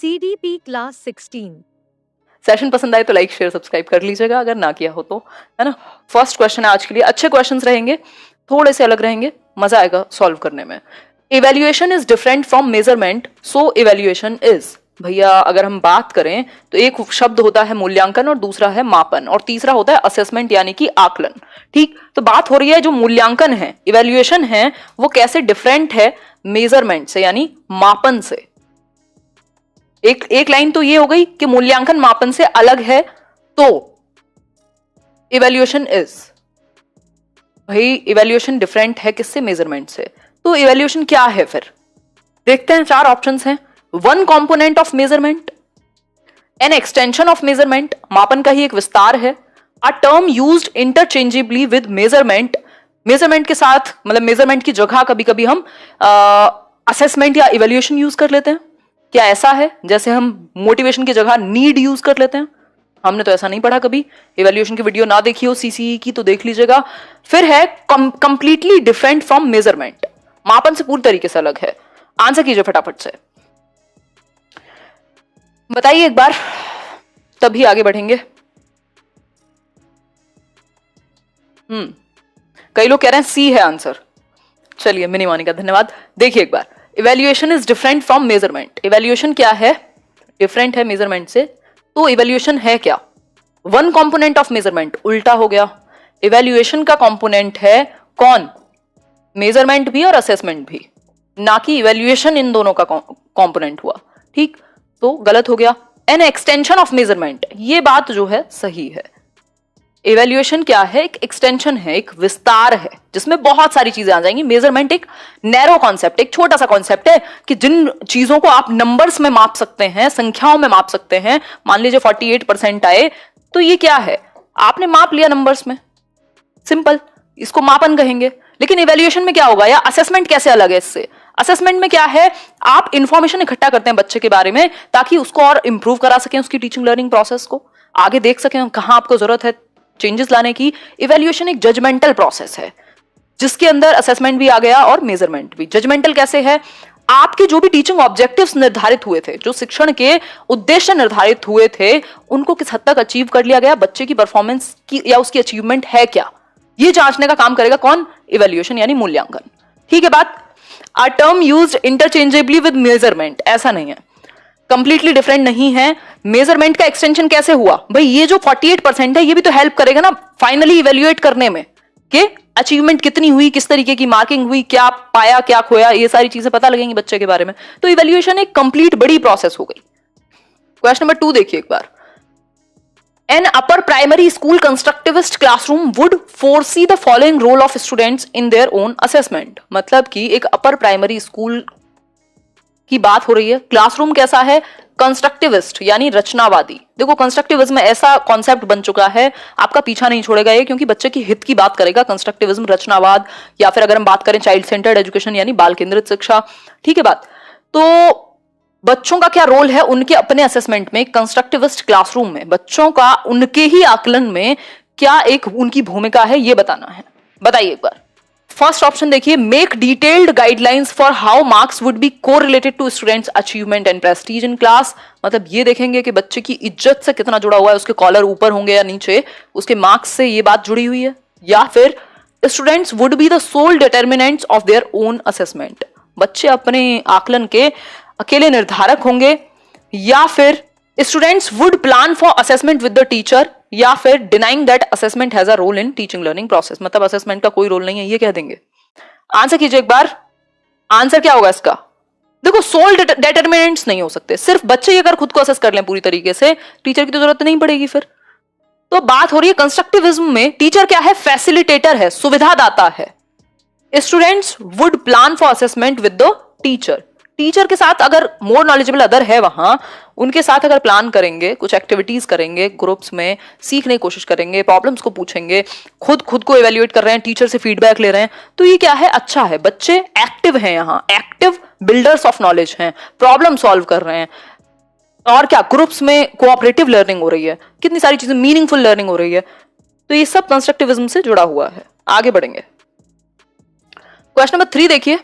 CDP class 16। Session पसंद आए तो लाइक शेयर सब्सक्राइब कर लीजिएगा अगर ना किया हो तो, है ना। फर्स्ट क्वेश्चन है आज के लिए, अच्छे क्वेश्चंस रहेंगे, थोड़े से अलग रहेंगे, मजा आएगा सॉल्व करने में। Evaluation is different from measurement, so evaluation is. भैया अगर हम बात करें तो एक शब्द होता है मूल्यांकन और दूसरा है मापन और तीसरा होता है असेसमेंट यानी कि आकलन। ठीक, तो बात हो रही है जो मूल्यांकन है, इवेल्युएशन है, वो कैसे डिफरेंट है मेजरमेंट से यानी मापन से। एक लाइन तो ये हो गई कि मूल्यांकन मापन से अलग है, तो इवेल्युएशन इज, भाई इवेल्युएशन डिफरेंट है किससे, मेजरमेंट से, तो इवेल्युएशन क्या है फिर। देखते हैं, चार ऑप्शंस हैं। One component of measurement, an extension of measurement, मापन का ही एक विस्तार है। A term used interchangeably with measurement, measurement के साथ मतलब मेजरमेंट की जगह कभी कभी हम असेसमेंट या इवेल्युएशन यूज कर लेते हैं। क्या ऐसा है जैसे हम मोटिवेशन की जगह नीड यूज कर लेते हैं? हमने तो ऐसा नहीं पढ़ा कभी, इवैल्यूएशन की वीडियो ना देखी हो सीसीई की तो देख लीजिएगा। फिर है कंप्लीटली डिफरेंट फ्रॉम मेजरमेंट, मापन से पूरी तरीके से अलग है। आंसर कीजिए फटाफट से, बताइए एक बार, तभी आगे बढ़ेंगे। कई लोग कह रहे हैं सी है आंसर। चलिए मिनी मोनिका धन्यवाद। देखिए एक बार, evaluation is different from measurement, evaluation क्या है, डिफरेंट है मेजरमेंट से, तो इवैल्यूएशन है क्या, वन कंपोनेंट ऑफ मेजरमेंट, उल्टा हो गया। इवैल्यूएशन का कंपोनेंट है कौन, मेजरमेंट भी और असेसमेंट भी, ना कि इवैल्यूएशन इन दोनों का कंपोनेंट हुआ। ठीक, तो गलत हो गया। एन एक्सटेंशन ऑफ मेजरमेंट, ये बात जो है सही है। इवैल्यूएशन क्या है, एक एक्सटेंशन है, एक विस्तार है जिसमें बहुत सारी चीजें आ जाएंगी। मेजरमेंट एक नैरो कॉन्सेप्ट, एक छोटा सा कॉन्सेप्ट है कि जिन चीजों को आप नंबर्स में माप सकते हैं, संख्याओं में माप सकते हैं। मान लीजिए 48% आए, तो ये क्या है, आपने माप लिया नंबर्स में, सिंपल, इसको मापन कहेंगे। लेकिन इवैल्यूएशन में क्या होगा, या असेसमेंट कैसे अलग है इससे। असेसमेंट में क्या है, आप इंफॉर्मेशन इकट्ठा करते हैं बच्चे के बारे में ताकि उसको और इंप्रूव करा सकें, उसकी टीचिंग लर्निंग प्रोसेस को आगे देख सकें, कहां आपको जरूरत है चेंजेस लाने की। इवैल्यूएशन एक जजमेंटल प्रोसेस है जिसके अंदर असेसमेंट भी आ गया और मेजरमेंट भी। जजमेंटल कैसे है, आपके जो भी टीचिंग ऑब्जेक्टिव्स निर्धारित हुए थे, जो शिक्षण के उद्देश्य निर्धारित हुए थे, उनको किस हद तक अचीव कर लिया गया, बच्चे की परफॉर्मेंस की या उसकी अचीवमेंट है क्या, ये जांचने का काम करेगा कौन, इवैल्यूएशन यानी मूल्यांकन। ठीक है बात। A term used interchangeably with measurement, ऐसा नहीं है, कंप्लीटली डिफरेंट नहीं है। मेजरमेंट का एक्सटेंशन कैसे हुआ, भाई ये जो 48% है ये भी तो हेल्प करेगा ना फाइनली इवैल्यूएट करने में कि अचीवमेंट कितनी हुई, किस तरीके की मार्किंग हुई, क्या पाया क्या खोया, ये सारी चीजें पता लगेंगी बच्चे के बारे में। तो इवैल्यूएशन एक कंप्लीट बड़ी प्रोसेस हो गई। क्वेश्चन नंबर 2 देखिए एक बार, an upper primary school constructivist classroom would foresee the following role of students in their own assessment. मतलब कि एक अपर प्राइमरी स्कूल की बात हो रही है, क्लासरूम कैसा है, कंस्ट्रक्टिविस्ट यानी रचनावादी। देखो कंस्ट्रक्टिविज्म ऐसा कॉन्सेप्ट बन चुका है, आपका पीछा नहीं छोड़ेगा ये, क्योंकि बच्चे की हित की बात करेगा कंस्ट्रक्टिविज्म, रचनावाद, या फिर अगर हम बात करें चाइल्ड सेंटर्ड एजुकेशन यानी बाल केंद्रित शिक्षा। ठीक है बात। तो बच्चों का क्या रोल है उनके अपने असेसमेंट में, कंस्ट्रक्टिविस्ट क्लासरूम में बच्चों का उनके ही आकलन में क्या एक उनकी भूमिका है, ये बताना है। बताइए एक बार। फर्स्ट ऑप्शन देखिए, make detailed guidelines for how marks would be correlated to students achievement and prestige in class. मतलब ये देखेंगे कि बच्चे की इज्जत से कितना जुड़ा हुआ है, उसके कॉलर ऊपर होंगे या नीचे, उसके मार्क्स से ये बात जुड़ी हुई है। या फिर students would be the sole determinants of their own assessment, बच्चे अपने आकलन के अकेले निर्धारक होंगे। या फिर students would plan for assessment with the teacher, या फिर denying that assessment has a role in teaching learning process, मतलब असेसमेंट का कोई रोल नहीं है, ये कह देंगे। आंसर कीजिए एक बार, आंसर क्या होगा इसका। देखो सोल डिटर्मिनेंट्स नहीं हो सकते, सिर्फ बच्चे ही अगर खुद को असेस कर लें पूरी तरीके से, टीचर की तो जरूरत नहीं पड़ेगी फिर। तो बात हो रही है कंस्ट्रक्टिविज्म में टीचर क्या है, फैसिलिटेटर है, सुविधादाता है। Students would plan for assessment with the teacher, teacher के साथ अगर मोर नॉलेजेबल अदर है वहां, उनके साथ अगर प्लान करेंगे, कुछ एक्टिविटीज करेंगे, ग्रुप्स में सीखने की कोशिश करेंगे, प्रॉब्लम्स को पूछेंगे, खुद को इवैल्यूएट कर रहे हैं, टीचर से फीडबैक ले रहे हैं, तो ये क्या है, अच्छा है। बच्चे एक्टिव हैं, यहाँ एक्टिव बिल्डर्स ऑफ नॉलेज हैं, प्रॉब्लम सॉल्व कर रहे हैं, और क्या ग्रुप्स में कोऑपरेटिव लर्निंग हो रही है, कितनी सारी चीजें मीनिंगफुल लर्निंग हो रही है। तो ये सब कंस्ट्रक्टिविज्म से जुड़ा हुआ है। आगे बढ़ेंगे, क्वेश्चन नंबर 3 देखिए,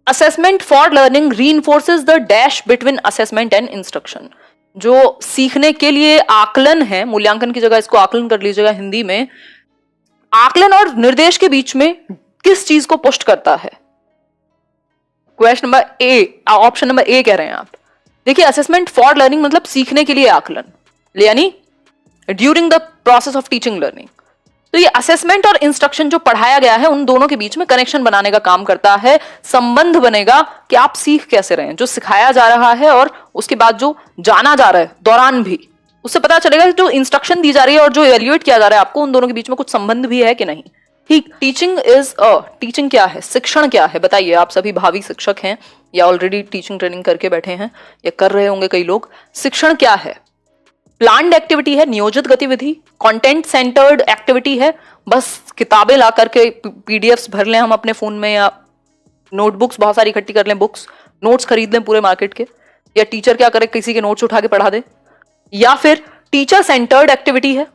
assessment for learning reinforces the dash between assessment and instruction. जो सीखने के लिए आकलन है, मूल्यांकन की जगह इसको आकलन कर लीजिएगा हिंदी में, आकलन और निर्देश के बीच में किस चीज को पुष्ट करता है? Question number A, option number A कह रहे हैं आप। देखिए, असेसमेंट फॉर लर्निंग मतलब सीखने के लिए आकलन, यानी during the process of teaching learning. तो ये असेसमेंट और इंस्ट्रक्शन जो पढ़ाया गया है उन दोनों के बीच में कनेक्शन बनाने का काम करता है। संबंध बनेगा कि आप सीख कैसे रहे हैं, जो सिखाया जा रहा है और उसके बाद जो जाना जा रहा है दौरान भी, उससे पता चलेगा कि जो इंस्ट्रक्शन दी जा रही है और जो इवैल्यूएट किया जा रहा है आपको, उन दोनों के बीच में कुछ संबंध भी है कि नहीं। ठीक, टीचिंग क्या है, शिक्षण क्या है, बताइए। आप सभी भावी शिक्षक हैं या ऑलरेडी टीचिंग ट्रेनिंग करके बैठे हैं या कर रहे होंगे कई लोग। शिक्षण क्या है? प्लान्ड एक्टिविटी है, नियोजित गतिविधि। कंटेंट सेंटर्ड एक्टिविटी है, बस किताबें ला करके पीडीएफ्स भर लें हम अपने फोन में, या नोटबुक्स बहुत सारी इकट्ठी कर लें, बुक्स नोट्स खरीद लें पूरे मार्केट के, या टीचर क्या करे, किसी के नोट्स उठा के पढ़ा दे। या फिर टीचर सेंटर्ड एक्टिविटी है,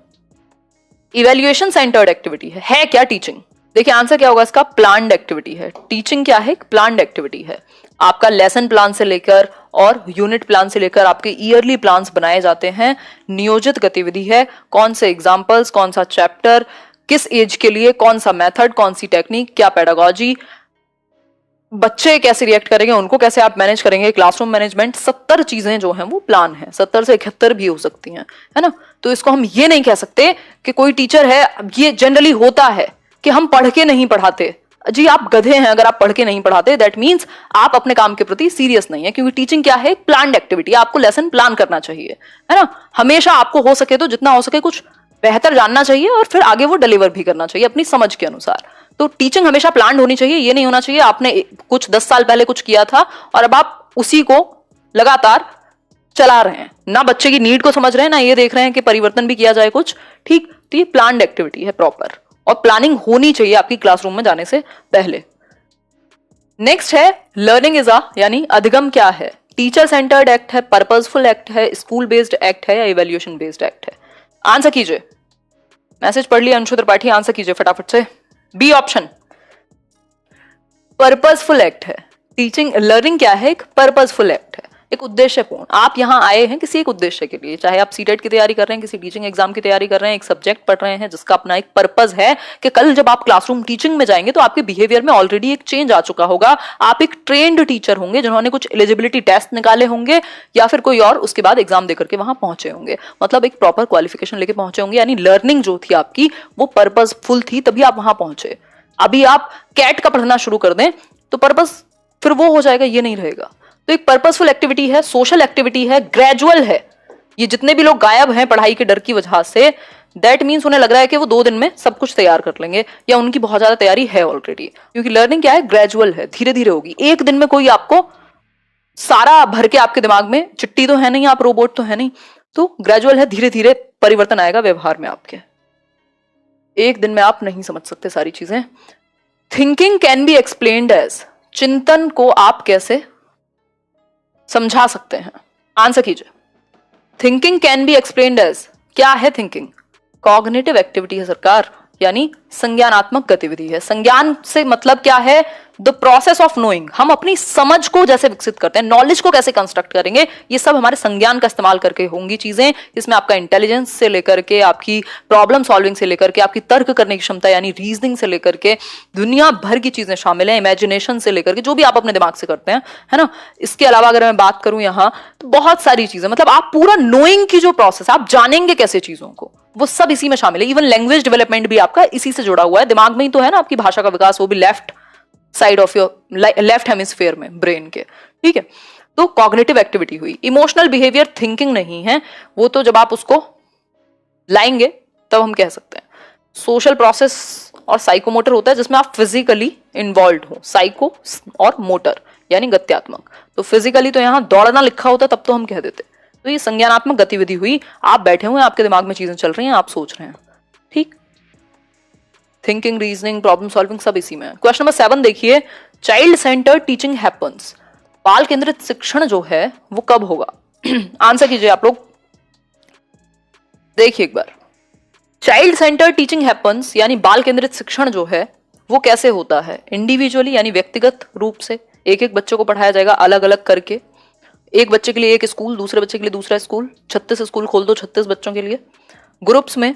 इवैल्यूएशन सेंटर्ड एक्टिविटी है क्या टीचिंग? देखिए आंसर क्या होगा इसका, प्लान्ड एक्टिविटी है। टीचिंग क्या है? प्लान्ड एक्टिविटी है। आपका लेसन प्लान से लेकर और यूनिट प्लान से लेकर आपके ईयरली प्लान्स बनाए जाते हैं। नियोजित गतिविधि है, कौन से एग्जाम्पल्स, कौन सा चैप्टर, किस एज के लिए, कौन सा मेथड, कौन सी टेक्निक, क्या पेडागोजी, बच्चे कैसे रिएक्ट करेंगे, उनको कैसे आप मैनेज करेंगे, क्लासरूम मैनेजमेंट, 70 चीजें जो हैं वो प्लान है। 70 से 71 भी हो सकती हैं, है ना। तो इसको हम ये नहीं कह सकते कि कोई टीचर है, ये जनरली होता है कि हम पढ़ के नहीं पढ़ाते। जी आप गधे हैं अगर आप पढ़ के नहीं पढ़ाते, दैट मीन्स आप अपने काम के प्रति सीरियस नहीं है। क्योंकि टीचिंग क्या है? Planned activity. आपको लेसन प्लान करना चाहिए, है ना। हमेशा आपको हो सके तो जितना हो सके कुछ बेहतर जानना चाहिए और फिर आगे वो डिलीवर भी करना चाहिए अपनी समझ के अनुसार। तो टीचिंग हमेशा प्लान्ड होनी चाहिए। ये नहीं होना चाहिए आपने कुछ 10 साल पहले कुछ किया था और अब आप उसी को लगातार चला रहे हैं, ना बच्चे की नीड को समझ रहे हैं, ना ये देख रहे हैं कि परिवर्तन भी किया जाए कुछ। ठीक, तो ये प्लान्ड एक्टिविटी है प्रॉपर, और प्लानिंग होनी चाहिए आपकी क्लासरूम में जाने से पहले। नेक्स्ट है लर्निंग इज अ, यानी अधिगम क्या है? टीचर सेंटर्ड एक्ट है, पर्पसफुल एक्ट है, स्कूल बेस्ड एक्ट है, या इवैल्यूएशन बेस्ड एक्ट है? आंसर कीजिए। मैसेज पढ़ लिया अंशु त्रिपाठी, आंसर कीजिए फटाफट से। बी ऑप्शन, पर्पसफुल एक्ट है। टीचिंग लर्निंग क्या है? एक पर्पसफुल एक्ट है, एक उद्देश्यपूर्ण। आप यहाँ आए हैं किसी एक उद्देश्य के लिए, चाहे आप सीटेट की तैयारी कर रहे हैं, किसी टीचिंग एग्जाम की तैयारी कर रहे हैं, एक सब्जेक्ट पढ़ रहे हैं जिसका अपना एक पर्पस है कि कल जब आप क्लासरूम टीचिंग में जाएंगे तो आपके बिहेवियर में ऑलरेडी एक चेंज आ चुका होगा। आप एक ट्रेंड टीचर होंगे जिन्होंने कुछ एलिजिबिलिटी टेस्ट निकाले होंगे या फिर कोई और, उसके बाद एग्जाम देकर के वहां पहुंचे होंगे, मतलब एक प्रॉपर क्वालिफिकेशन लेके पहुंचे होंगे। यानी लर्निंग जो थी आपकी वो पर्पसफुल थी, तभी आप वहां पहुंचे। अभी आप कैट का पढ़ना शुरू कर दें तो पर्पस फिर वो हो जाएगा, ये नहीं रहेगा। तो एक पर्पसफुल एक्टिविटी है, सोशल एक्टिविटी है, ग्रेजुअल है। ये जितने भी लोग गायब हैं पढ़ाई के डर की वजह से, दैट मीन्स उन्हें लग रहा है कि वो 2 दिन में सब कुछ तैयार कर लेंगे, या उनकी बहुत ज्यादा तैयारी है ऑलरेडी। क्योंकि लर्निंग क्या है? ग्रेजुअल है, धीरे धीरे होगी। एक दिन में कोई आपको सारा भर के आपके दिमाग में, चिट्ठी तो है नहीं, आप रोबोट तो है नहीं, तो ग्रेजुअल है, धीरे धीरे परिवर्तन आएगा व्यवहार में आपके। एक दिन में आप नहीं समझ सकते सारी चीजें। Thinking can be explained as, चिंतन को आप कैसे समझा सकते हैं? आंसर कीजिए। Thinking can be explained as, क्या है थिंकिंग? कॉग्निटिव एक्टिविटी है सरकार, यानी संज्ञानात्मक गतिविधि है। संज्ञान से मतलब क्या है? The process of knowing. हम अपनी समझ को जैसे विकसित करते हैं, नॉलेज को कैसे कंस्ट्रक्ट करेंगे, ये सब हमारे संज्ञान का इस्तेमाल करके होंगी चीजें। इसमें आपका इंटेलिजेंस से लेकर के, आपकी प्रॉब्लम सॉल्विंग से लेकर के, आपकी तर्क करने की क्षमता यानी रीजनिंग से लेकर के, दुनिया भर की चीजें शामिल है। इमेजिनेशन से लेकर के, जो भी आप अपने दिमाग से करते हैं, है ना। इसके अलावा अगर मैं बात करूं यहाँ तो बहुत सारी चीजें, मतलब आप पूरा नोइंग की जो प्रोसेस, आप जानेंगे कैसे चीजों को, वो सब इसी में शामिल है। इवन लैंग्वेज डेवलपमेंट भी आपका इसी से जुड़ा हुआ है। दिमाग में ही तो है ना आपकी भाषा का विकास, वो भी left side of your left hemisphere में, ब्रेन के। ठीक है, तो कॉग्निटिव एक्टिविटी हुई। इमोशनल बिहेवियर थिंकिंग नहीं है, वो तो जब आप उसको लाएंगे तब हम कह सकते हैं। सोशल प्रोसेस और साइकोमोटर होता है जिसमें आप फिजिकली इन्वॉल्व हो, साइको और मोटर यानी गत्यात्मक। तो फिजिकली तो यहाँ दौड़ना लिखा होता तब तो हम कह देते। तो ये संज्ञानात्मक गतिविधि हुई, आप बैठे हुए हैं, आपके दिमाग में चीजें चल रही हैं, आप सोच रहे हैं। ठीक, थिंकिंग, रीजनिंग, प्रॉब्लम सॉल्विंग सब इसी में है। क्वेश्चन नंबर 7 देखिए, चाइल्ड सेंटर्ड टीचिंग हैपेंस, बाल केंद्रित शिक्षण जो है वो कब होगा? आंसर कीजिए आप लोग। देखिए एक बार, चाइल्ड सेंटर्ड टीचिंग हैपेंस यानी बाल केंद्रित शिक्षण जो है वो कैसे होता है? इंडिविजुअली यानी व्यक्तिगत रूप से, एक एक बच्चे को पढ़ाया जाएगा अलग अलग करके, एक बच्चे के लिए एक स्कूल, दूसरे बच्चे के लिए दूसरा स्कूल, 36 स्कूल खोल दो 36 बच्चों के लिए, ग्रुप्स में,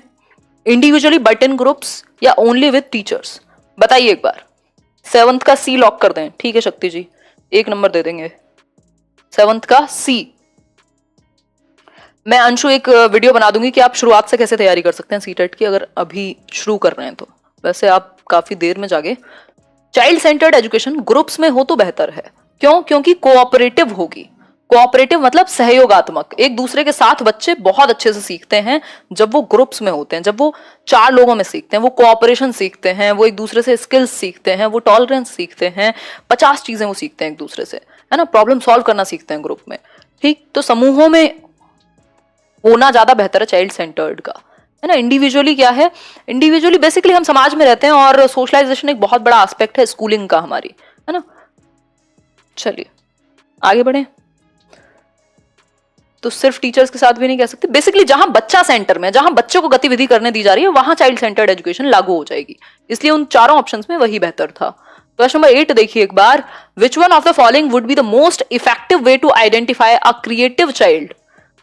इंडिविजुअली बट इन ग्रुप्स, या ओनली विद टीचर्स? बताइए एक बार। 7th का सी लॉक कर दें, ठीक है शक्ति जी, 1 नंबर दे देंगे 7th का सी। मैं अंशु एक वीडियो बना दूंगी कि आप शुरुआत से कैसे तैयारी कर सकते हैं सीटेट की, अगर अभी शुरू कर रहे हैं तो। वैसे आप काफी देर में जागे। चाइल्ड सेंटर्ड एजुकेशन ग्रुप्स में हो तो बेहतर है। क्यों? क्योंकि कोऑपरेटिव होगी। कोऑपरेटिव मतलब सहयोगात्मक, एक दूसरे के साथ बच्चे बहुत अच्छे से सीखते हैं जब वो ग्रुप्स में होते हैं, जब वो 4 लोगों में सीखते हैं, वो कोऑपरेशन सीखते हैं, वो एक दूसरे से स्किल्स सीखते हैं, वो टॉलरेंस सीखते हैं, 50 चीजें वो सीखते हैं एक दूसरे से, है ना, प्रॉब्लम सॉल्व करना सीखते हैं ग्रुप में। ठीक, तो समूहों में होना ज्यादा बेहतर है चाइल्ड सेंटर्ड का, है ना। इंडिविजुअली क्या है, इंडिविजुअली बेसिकली हम समाज में रहते हैं और सोशलाइजेशन एक बहुत बड़ा एस्पेक्ट है स्कूलिंग का हमारी, है ना। चलिए आगे बढ़े। तो सिर्फ टीचर्स के साथ भी नहीं कह सकते, बेसिकली जहां बच्चा सेंटर में, जहां बच्चों को गतिविधि करने दी जा रही है, वहां चाइल्ड सेंटर्ड एजुकेशन लागू हो जाएगी। इसलिए उन चारों ऑप्शंस में वही बेहतर था। क्वेश्चन नंबर 8 देखिए एक बार। Which one of the following would be the most effective way to identify a creative child?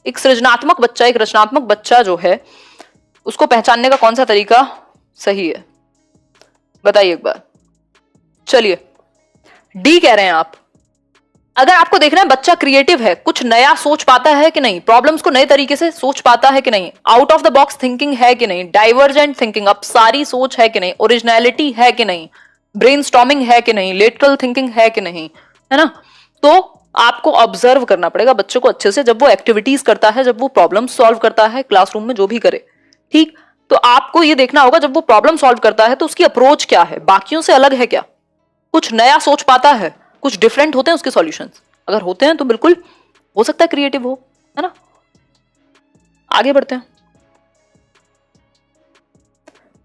एक सृजनात्मक बच्चा, एक रचनात्मक बच्चा जो है, उसको पहचानने का कौन सा तरीका सही है? बताइए एक बार। चलिए डी कह रहे हैं आप। अगर आपको देखना है बच्चा क्रिएटिव है, कुछ नया सोच पाता है कि नहीं, प्रॉब्लम्स को नए तरीके से सोच पाता है कि नहीं, out of the box thinking है कि नहीं, डाइवर्जेंट थिंकिंग, अब सारी सोच है कि नहीं, ओरिजिनलिटी है कि नहीं, ब्रेनस्टॉर्मिंग है कि नहीं, लेटरल थिंकिंग है कि नहीं, है ना। तो आपको ऑब्जर्व करना पड़ेगा बच्चों को अच्छे से, जब वो एक्टिविटीज करता है, जब वो प्रॉब्लम सॉल्व करता है क्लासरूम में, जो भी करे। ठीक, तो आपको ये देखना होगा जब वो प्रॉब्लम सॉल्व करता है तो उसकी अप्रोच क्या है, बाकियों से अलग है क्या, कुछ नया सोच पाता है, कुछ डिफरेंट होते हैं उसके सॉल्यूशंस। अगर होते हैं तो बिल्कुल हो सकता है क्रिएटिव हो, है ना। आगे बढ़ते हैं।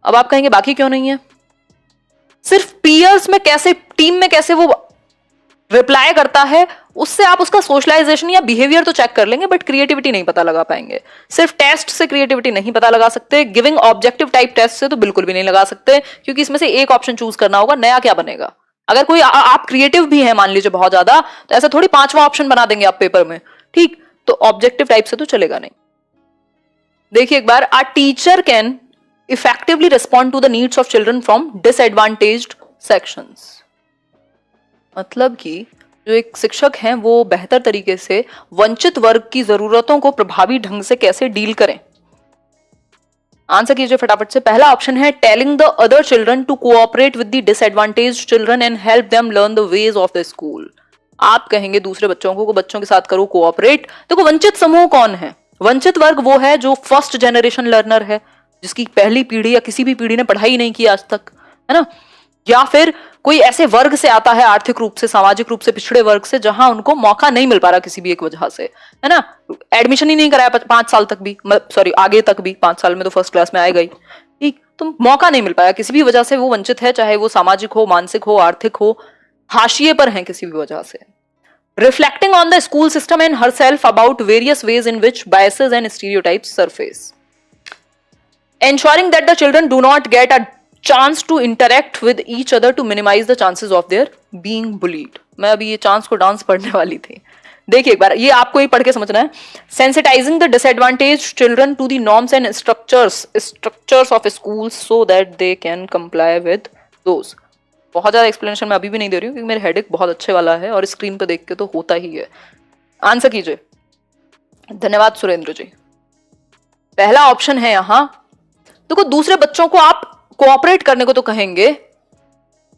अब आप कहेंगे बाकी क्यों नहीं है? सिर्फ पीयर्स में कैसे, टीम में कैसे वो रिप्लाई करता है, उससे आप उसका सोशलाइजेशन या बिहेवियर तो चेक कर लेंगे, बट क्रिएटिविटी नहीं पता लगा पाएंगे। सिर्फ टेस्ट से क्रिएटिविटी नहीं पता लगा सकते, गिविंग ऑब्जेक्टिव टाइप टेस्ट से तो बिल्कुल भी नहीं लगा सकते, क्योंकि इसमें से एक ऑप्शन चूज करना होगा, नया क्या बनेगा। अगर कोई आप क्रिएटिव भी है मान लीजिए बहुत ज्यादा, तो ऐसा थोड़ी 5वां ऑप्शन बना देंगे आप पेपर में। ठीक, तो ऑब्जेक्टिव टाइप से तो चलेगा नहीं। देखिए एक बार। A teacher can effectively respond to the needs of children from disadvantaged sections. मतलब कि जो एक शिक्षक हैं वो बेहतर तरीके से वंचित वर्ग की जरूरतों को प्रभावी ढंग से कैसे डील करें। आंसर कीजिए फटाफट से। पहला ऑप्शन है telling the other children to cooperate with the disadvantaged children and help them learn the ways of the school. आप कहेंगे दूसरे बच्चों को बच्चों के साथ करो कोऑपरेट। देखो वंचित समूह कौन है? वंचित वर्ग वो है जो फर्स्ट जनरेशन लर्नर है, जिसकी पहली पीढ़ी या किसी भी पीढ़ी ने पढ़ाई नहीं की आज तक, है ना। या फिर कोई ऐसे वर्ग से आता है, आर्थिक रूप से, सामाजिक रूप से पिछड़े वर्ग से, जहां उनको मौका नहीं मिल पा रहा किसी भी एक वजह से, है ना। एडमिशन ही नहीं कराया 5 साल तक भी, सॉरी आगे तक भी, 5 साल में तो फर्स्ट क्लास में आएगा ही, ठीक। तो मौका नहीं मिल पाया किसी भी वजह से, वो वंचित है, चाहे वो सामाजिक हो, मानसिक हो, आर्थिक हो, हाशिए पर है किसी भी वजह से। Reflecting on the school system and herself about various ways in which biases and stereotypes surface. ensuring that the children do not get a chance to interact with each other to minimize the chances of their being bullied। मैं अभी ये chance को dance पढ़ने वाली थी। देखिए एक बार, ये आपको ही पढ़ के समझना है। Sensitizing the disadvantaged children to the norms and structures of schools so that they can comply with those। बहुत ज्यादा एक्सप्लेनेशन मैं अभी भी नहीं दे रही हूँ क्योंकि मेरे हेडेक बहुत अच्छे वाला है और स्क्रीन पर देख के तो होता ही है। आंसर कीजिए। धन्यवाद सुरेंद्र जी। पहला ऑप्शन है यहां। देखो दूसरे बच्चों को आप कोऑपरेट करने को तो कहेंगे,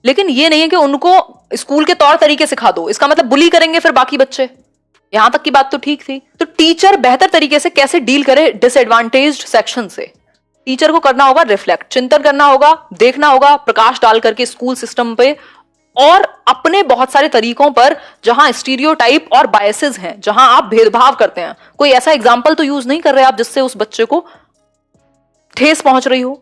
लेकिन ये नहीं है कि उनको स्कूल के तौर तरीके सिखा दो, इसका मतलब बुली करेंगे फिर बाकी बच्चे। यहां तक की बात तो ठीक थी। तो टीचर बेहतर तरीके से कैसे डील करे डिसएडवांटेज्ड सेक्शन से, टीचर को करना होगा रिफ्लेक्ट, चिंतन करना होगा, देखना होगा प्रकाश डाल करके स्कूल सिस्टम पे और अपने बहुत सारे तरीकों पर, जहां स्टीरियोटाइप और बायसेस हैं, जहां आप भेदभाव करते हैं। कोई ऐसा एग्जाम्पल तो यूज नहीं कर रहे आप जिससे उस बच्चे को ठेस पहुंच रही हो,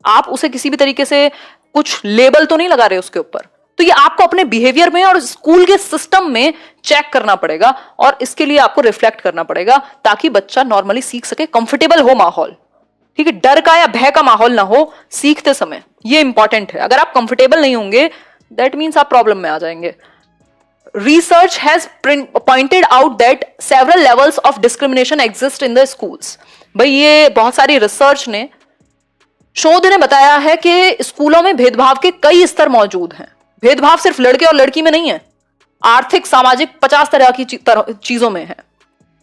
आप उसे किसी भी तरीके से कुछ लेबल तो नहीं लगा रहे उसके ऊपर। तो ये आपको अपने बिहेवियर में और स्कूल के सिस्टम में चेक करना पड़ेगा और इसके लिए आपको रिफ्लेक्ट करना पड़ेगा ताकि बच्चा नॉर्मली सीख सके, कंफर्टेबल हो माहौल, ठीक है, डर का या भय का माहौल ना हो सीखते समय। ये इंपॉर्टेंट है। अगर आप कंफर्टेबल नहीं होंगे दैट मीन्स आप प्रॉब्लम में आ जाएंगे। research has pointed out that several levels of discrimination exist in the schools. भाई ये बहुत सारी रिसर्च ने, शोध ने बताया है कि स्कूलों में भेदभाव के कई स्तर मौजूद हैं. भेदभाव सिर्फ लड़के और लड़की में नहीं है, आर्थिक सामाजिक 50 तरह की चीजों में है.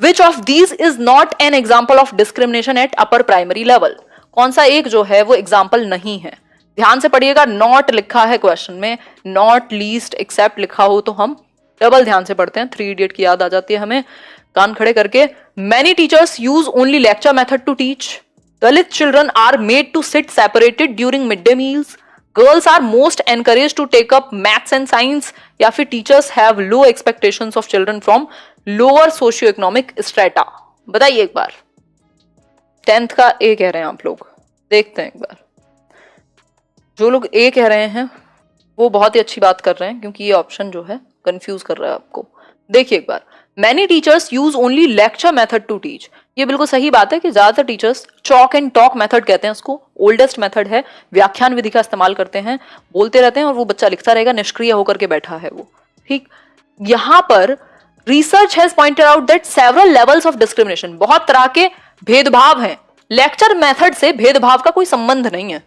Which of these is not an example of discrimination at upper primary level? कौन सा एक जो है वो एग्जाम्पल नहीं है? ध्यान से पढ़िएगा, नॉट लिखा है क्वेश्चन में, नॉट लीस्ट एक्सेप्ट लिखा हो तो हम डबल ध्यान से पढ़ते हैं. 3 इडियट की याद आ जाती है हमें कान खड़े करके. Many teachers use only lecture method to teach. Dalit children are made to sit separated during midday meals. Girls are most encouraged to take up maths and science. या फिर teachers have low expectations of children from lower socio-economic strata. बताइए एक बार. 10th का A कह रहे हैं आप लोग, देखते हैं एक बार. जो लोग A कह रहे हैं वो बहुत ही अच्छी बात कर रहे हैं, क्योंकि ये ऑप्शन जो है कंफ्यूज कर रहा है आपको. देखिए एक बार, Many teachers use only lecture method to teach. ये बिल्कुल सही बात है कि ज्यादातर teachers chalk and talk method कहते हैं उसको, ओल्डेस्ट मेथड है, व्याख्यान विधि का इस्तेमाल करते हैं, बोलते रहते हैं और वो बच्चा लिखता रहेगा, निष्क्रिय होकर के बैठा है वो. ठीक, यहां पर research has pointed out that several levels of discrimination, बहुत तरह के भेदभाव हैं. लेक्चर मेथड से भेदभाव का कोई संबंध नहीं है.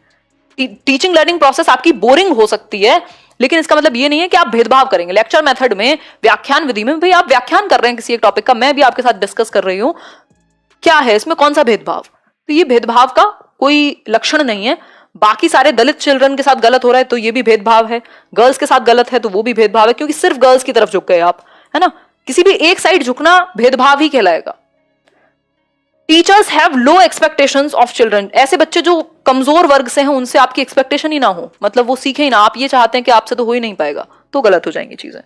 टीचिंग लर्निंग प्रोसेस आपकी बोरिंग हो सकती है, लेकिन इसका मतलब ये नहीं है कि आप भेदभाव करेंगे. लेक्चर मेथड में, व्याख्यान विधि में, भाई आप व्याख्यान कर रहे हैं किसी एक टॉपिक का, मैं भी आपके साथ डिस्कस कर रही हूं, क्या है इसमें, कौन सा भेदभाव? तो ये भेदभाव का कोई लक्षण नहीं है. बाकी सारे दलित चिल्ड्रन के साथ गलत हो रहा है तो ये भी भेदभाव है, गर्ल्स के साथ गलत है तो वो भी भेदभाव है, क्योंकि सिर्फ गर्ल्स की तरफ झुक गए आप, है ना. किसी भी एक साइड झुकना भेदभाव ही कहलाएगा. Teachers have low expectations of children. ऐसे बच्चे जो कमजोर वर्ग से हैं उनसे आपकी एक्सपेक्टेशन ही ना हो, मतलब वो सीखे ही ना, आप ये चाहते हैं कि आपसे तो हो ही नहीं पाएगा, तो गलत हो जाएंगी चीजें.